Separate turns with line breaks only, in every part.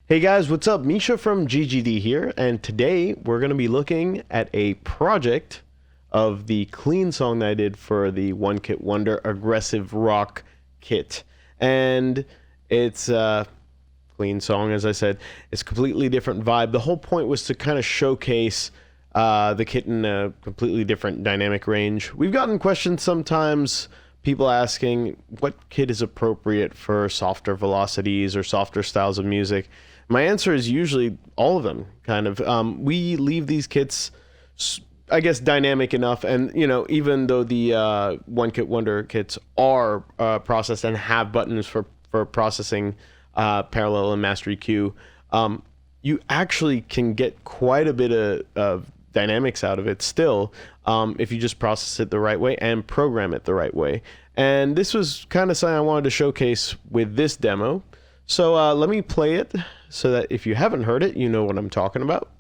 Hey guys, what's up? Misha from GGD here, and today we're going to be looking at a project of the clean song that I did for the One Kit Wonder Aggressive Rock kit. And it's a clean song, as I said. It's a completely different vibe. The whole point was to kind of showcase the kit in a completely different dynamic range. We've gotten questions sometimes, people asking what kit is appropriate for softer velocities or softer styles of music. My answer is usually all of them, kind of. We leave these kits, I guess, dynamic enough, and even though the One Kit Wonder kits are processed and have buttons for processing parallel and master EQ, you actually can get quite a bit of dynamics out of it still, if you just process it the right way and program it the right way. And this was kind of something I wanted to showcase with this demo. So let me play it so that if you haven't heard it, you know what I'm talking about.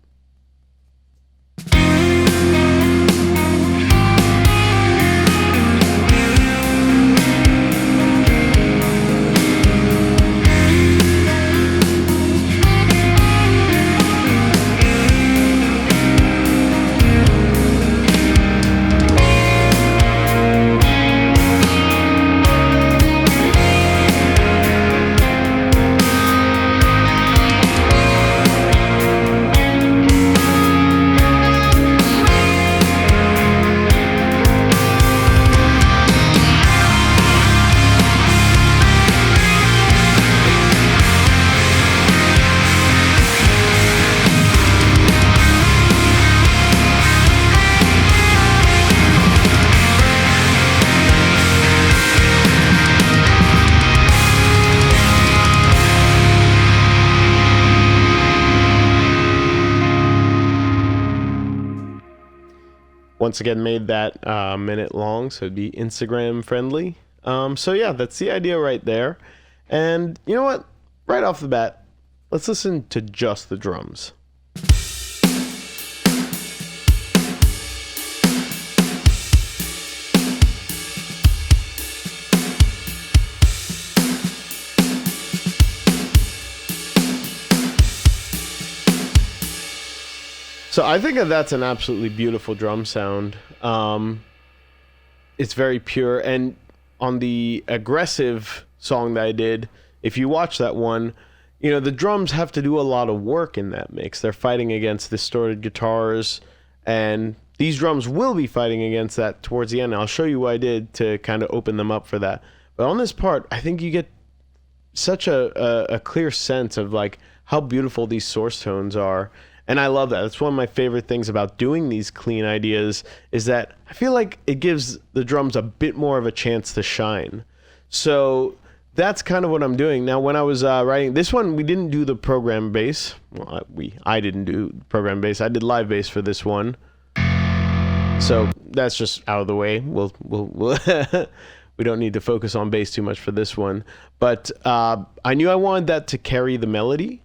Once again, made that minute long, so it'd be Instagram friendly. So yeah, that's the idea right there. And you know what? Right off the bat, let's listen to just the drums. So I think that's an absolutely beautiful drum sound. It's very pure, and on the aggressive song that I did, if you watch that one, the drums have to do a lot of work in that mix. They're fighting against distorted guitars, and these drums will be fighting against that towards the end. I'll show you what I did to kind of open them up for that. But on this part, I think you get such a clear sense of like how beautiful these source tones are. And I love that. That's one of my favorite things about doing these clean ideas, is that I feel like it gives the drums a bit more of a chance to shine. So that's kind of what I'm doing. Now, when I was writing this one, we didn't do the program bass. Well, I didn't do program bass. I did live bass for this one. So that's just out of the way. We'll we don't need to focus on bass too much for this one. But I knew I wanted that to carry the melody.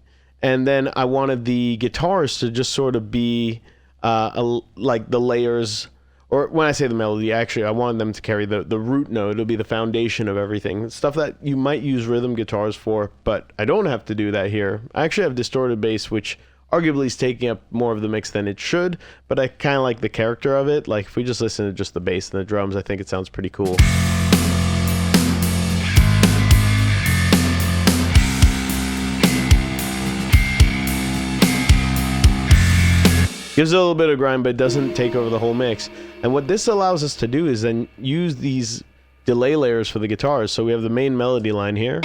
And then I wanted the guitars to just sort of be like the layers, or when I say the melody, actually, I wanted them to carry the root note. It'll be the foundation of everything. Stuff that you might use rhythm guitars for, but I don't have to do that here. I actually have distorted bass, which arguably is taking up more of the mix than it should, but I kind of like the character of it. Like if we just listen to just the bass and the drums, I think it sounds pretty cool. Gives it a little bit of grind, but it doesn't take over the whole mix. And what this allows us to do is then use these delay layers for the guitars. So we have the main melody line here.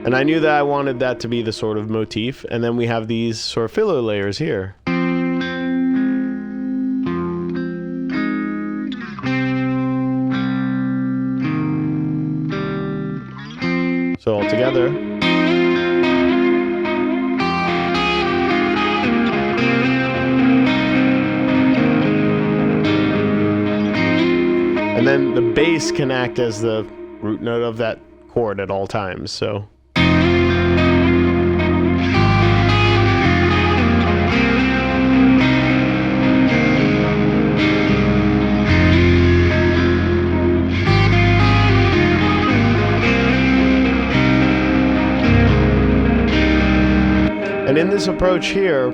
And I knew that I wanted that to be the sort of motif. And then we have these sort of filler layers here. So all together. And then the bass can act as the root note of that chord at all times, so. this approach here,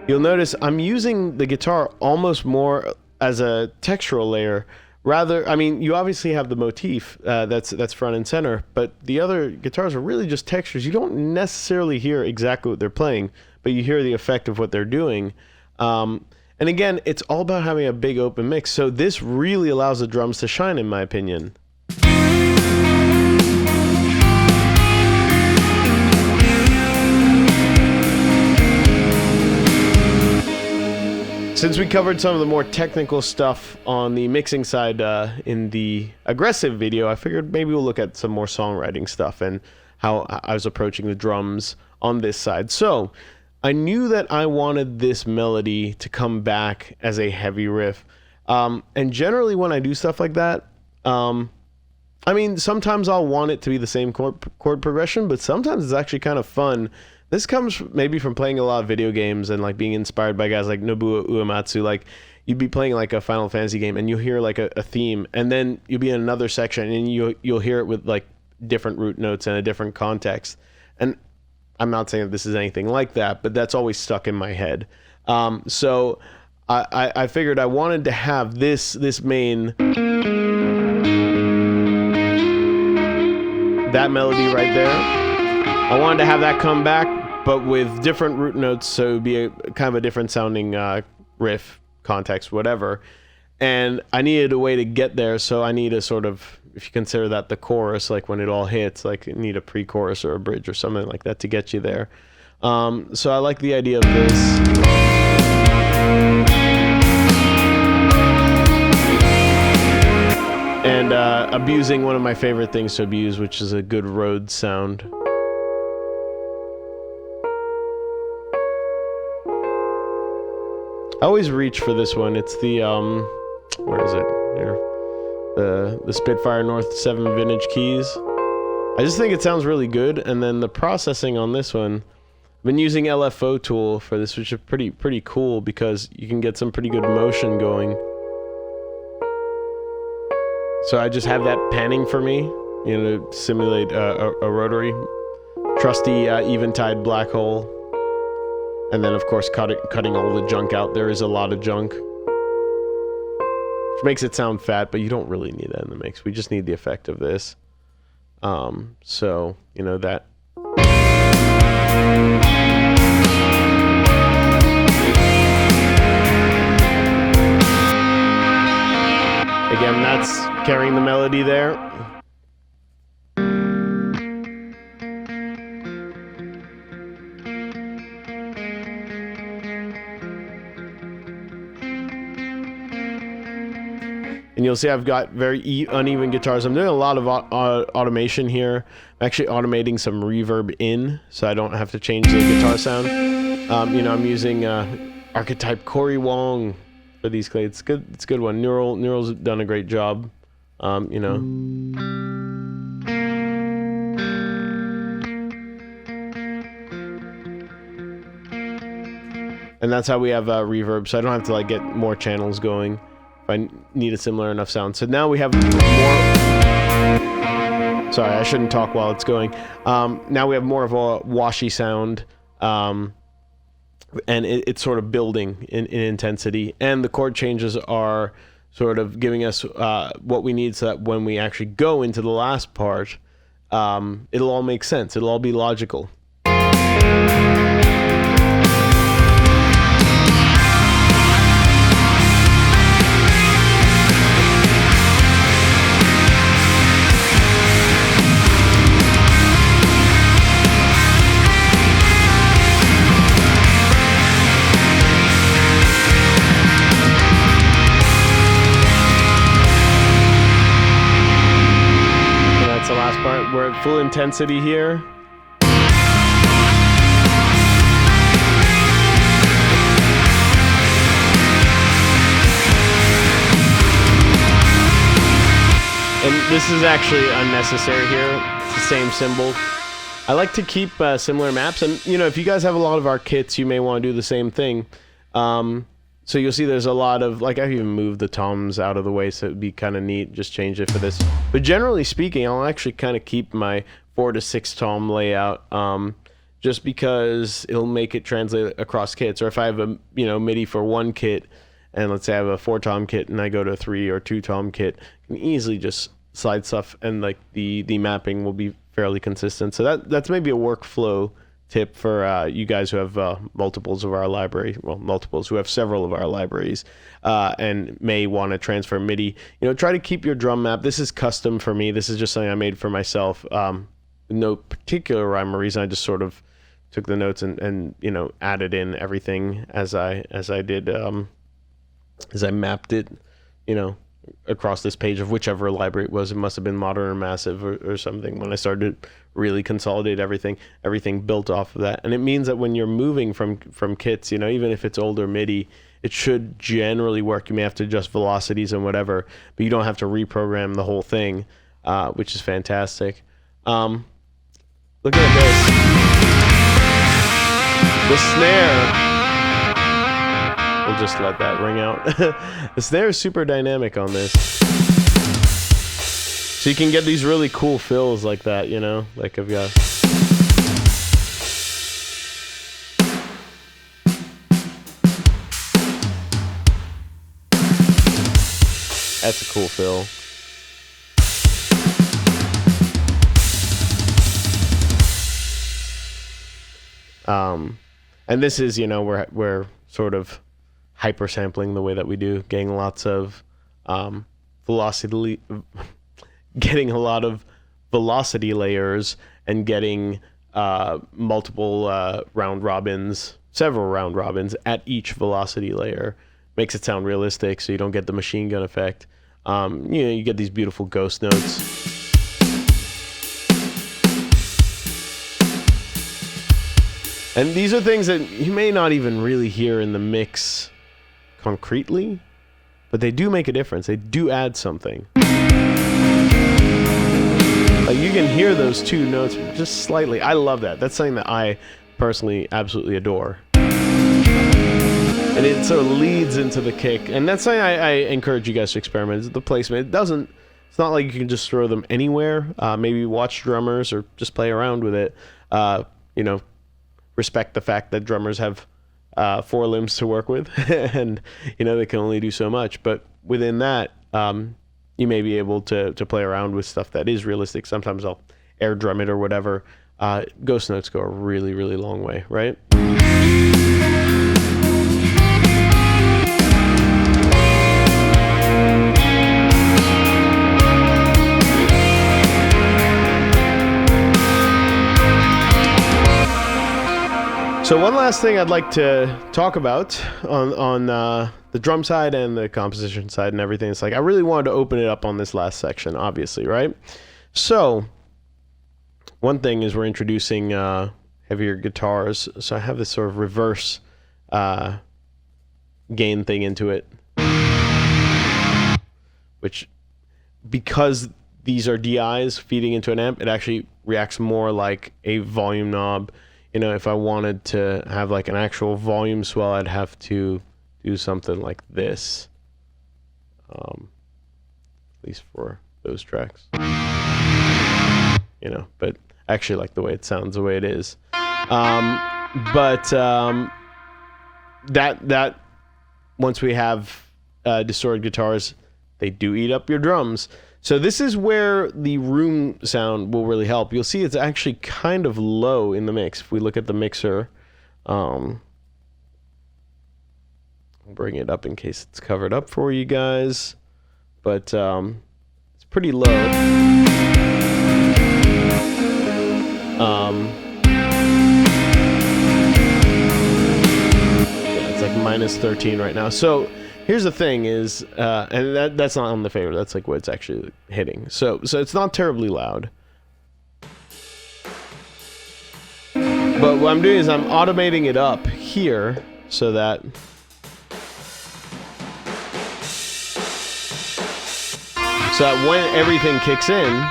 you'll notice I'm using the guitar almost more as a textural layer. Rather, I mean, you obviously have the motif that's front and center, but the other guitars are really just textures. You don't necessarily hear exactly what they're playing, but you hear the effect of what they're doing. And again, it's all about having a big open mix. So this really allows the drums to shine, in my opinion. Since we covered some of the more technical stuff on the mixing side in the aggressive video, I figured maybe we'll look at some more songwriting stuff and how I was approaching the drums on this side. So I knew that I wanted this melody to come back as a heavy riff. And generally when I do stuff like that, I mean, sometimes I'll want it to be the same chord progression, but sometimes it's actually kind of fun. This comes maybe from playing a lot of video games and like being inspired by guys like Nobuo Uematsu. Like you'd be playing like a Final Fantasy game and you'll hear like a theme, and then you'll be in another section and you'll hear it with like different root notes and a different context. And I'm not saying that this is anything like that, but that's always stuck in my head. So I figured I wanted to have this main, that melody right there. I wanted to have that come back, but with different root notes, so it would be a kind of a different sounding riff, context, whatever. And I needed a way to get there, so I need a sort of, if you consider that the chorus, like when it all hits, like you need a pre-chorus or a bridge or something like that to get you there. So I like the idea of this. And abusing one of my favorite things to abuse, which is a good Rhodes sound. I always reach for this one. It's the, where is it? Here. The Spitfire North 7 vintage keys. I just think it sounds really good, and then the processing on this one, I've been using LFO tool for this, which is pretty cool because you can get some pretty good motion going. So I just have that panning for me, you know, to simulate a rotary. Trusty Eventide black hole. And then, of course, cutting all the junk out. There is a lot of junk. Which makes it sound fat, but you don't really need that in the mix. We just need the effect of this. So, you know, that. Again, that's carrying the melody there. And you'll see I've got very uneven guitars. I'm doing a lot of automation here. I'm actually automating some reverb in, so I don't have to change the guitar sound. You know, I'm using Archetype Cory Wong for these clays. It's good. It's a good one. Neural's done a great job. You know. And that's how we have reverb, so I don't have to like get more channels going if I need a similar enough sound. So now we have more. Sorry, I shouldn't talk while it's going. Now we have more of a washy sound, and it's sort of building in intensity. And the chord changes are sort of giving us what we need so that when we actually go into the last part, it'll all make sense. It'll all be logical. We're at full intensity here. And this is actually unnecessary here. It's the same symbol. I like to keep similar maps, and you know, if you guys have a lot of our kits, you may want to do the same thing. So you'll see there's a lot of, like, I've even moved the toms out of the way, so it'd be kind of neat, just change it for this. But generally speaking, I'll actually kind of keep my 4 to 6 tom layout, just because it'll make it translate across kits. Or if I have a MIDI for one kit, and let's say I have a 4-tom kit and I go to a 3 or 2-tom kit, I can easily just slide stuff, and like the mapping will be fairly consistent. So that's maybe a workflow tip for you guys who have multiples of our library, who have several of our libraries, and may want to transfer MIDI. Try to keep your drum map. This is custom for me. This is just something I made for myself. No particular rhyme or reason. I just sort of took the notes and added in everything as I did, as I mapped it, across this page of whichever library it was. It must have been Modern or Massive or something when I started to really consolidate everything built off of that. And it means that when you're moving from kits, even if it's older MIDI, it should generally work. You may have to adjust velocities and whatever, but you don't have to reprogram the whole thing, which is fantastic. Look at this. The snare. We'll just let that ring out. The snare is super dynamic on this. So you can get these really cool fills like that, like I've got. That's a cool fill. And this is, we're sort of hyper sampling the way that we do, getting lots of getting a lot of velocity layers, and getting multiple several round robins at each velocity layer. Makes it sound realistic, so you don't get the machine gun effect. You get these beautiful ghost notes. And these are things that you may not even really hear in the mix concretely, but they do make a difference. They do add something. Like you can hear those two notes just slightly. I love that. That's something that I personally absolutely adore. And it sort of leads into the kick. And that's something I encourage you guys to experiment, is the placement. It's not like you can just throw them anywhere. Maybe watch drummers or just play around with it. Respect the fact that drummers have 4 limbs to work with, and they can only do so much. But within that, you may be able to play around with stuff that is realistic. Sometimes I'll air drum it or whatever. Ghost notes go a really, really long way, right? So one last thing I'd like to talk about on the drum side and the composition side and everything. It's like I really wanted to open it up on this last section, obviously, right? So one thing is we're introducing heavier guitars. So I have this sort of reverse gain thing into it, which, because these are DIs feeding into an amp, it actually reacts more like a volume knob. If I wanted to have like an actual volume swell, I'd have to do something like this, at least for those tracks. But I actually like the way it sounds, the way it is. That once we have distorted guitars, they do eat up your drums. So this is where the room sound will really help. You'll see it's actually kind of low in the mix. If we look at the mixer, I'll bring it up in case it's covered up for you guys. But it's pretty low. It's like minus 13 right now. So here's the thing is, and that's not on the favorite, that's like what it's actually hitting. So it's not terribly loud. But what I'm doing is I'm automating it up here so that when everything kicks in,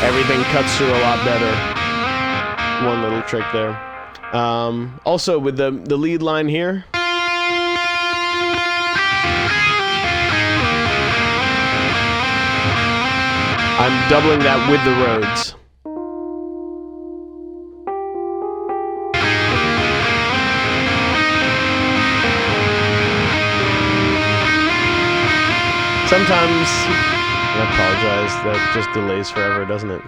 everything cuts through a lot better. one little trick there. Also, with the lead line here, I'm doubling that with the Rhodes. Sometimes, I apologize, that just delays forever, doesn't it?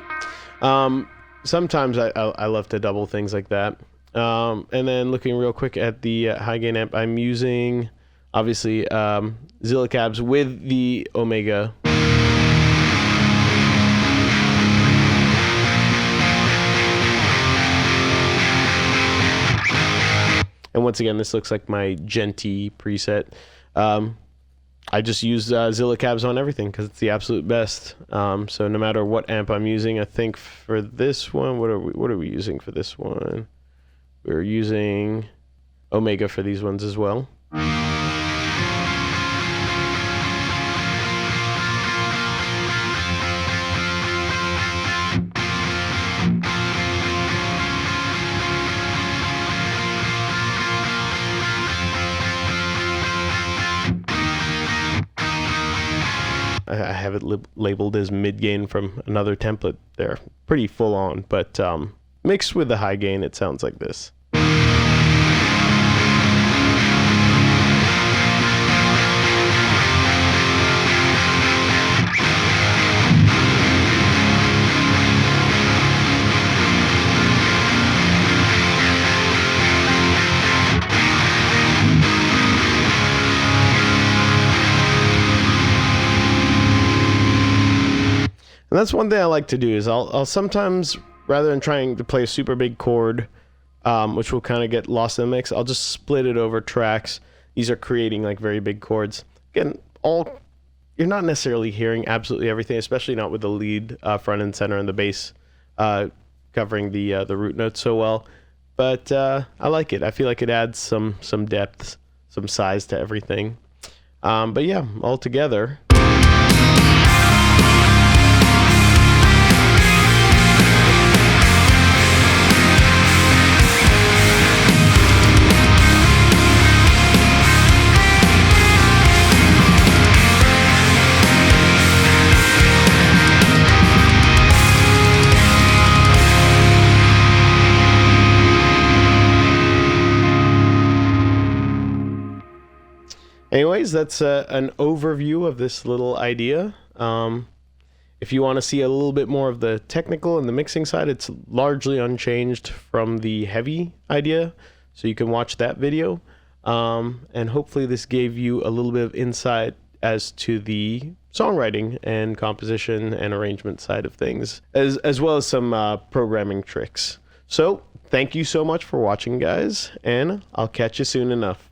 Sometimes I love to double things like that. And then looking real quick at the high gain amp, I'm using, obviously, Zilla cabs with the Omega. And once again, this looks like my Genty preset. I just use Zilla cabs on everything because it's the absolute best. So no matter what amp I'm using, I think for this one, what are we using for this one? We're using Omega for these ones as well. I have it labeled as mid gain from another template there. Pretty full on, but mixed with the high gain, it sounds like this. And that's one thing I like to do is I'll sometimes, rather than trying to play a super big chord, which will kind of get lost in the mix, I'll just split it over tracks. These are creating like very big chords. Again, you're not necessarily hearing absolutely everything, especially not with the lead front and center and the bass covering the root notes so well. But I like it. I feel like it adds some depth, some size to everything. But yeah, all together. Anyways, that's an overview of this little idea. If you want to see a little bit more of the technical and the mixing side, it's largely unchanged from the heavy idea, so you can watch that video. And hopefully this gave you a little bit of insight as to the songwriting and composition and arrangement side of things, as well as some programming tricks. So thank you so much for watching, guys, and I'll catch you soon enough.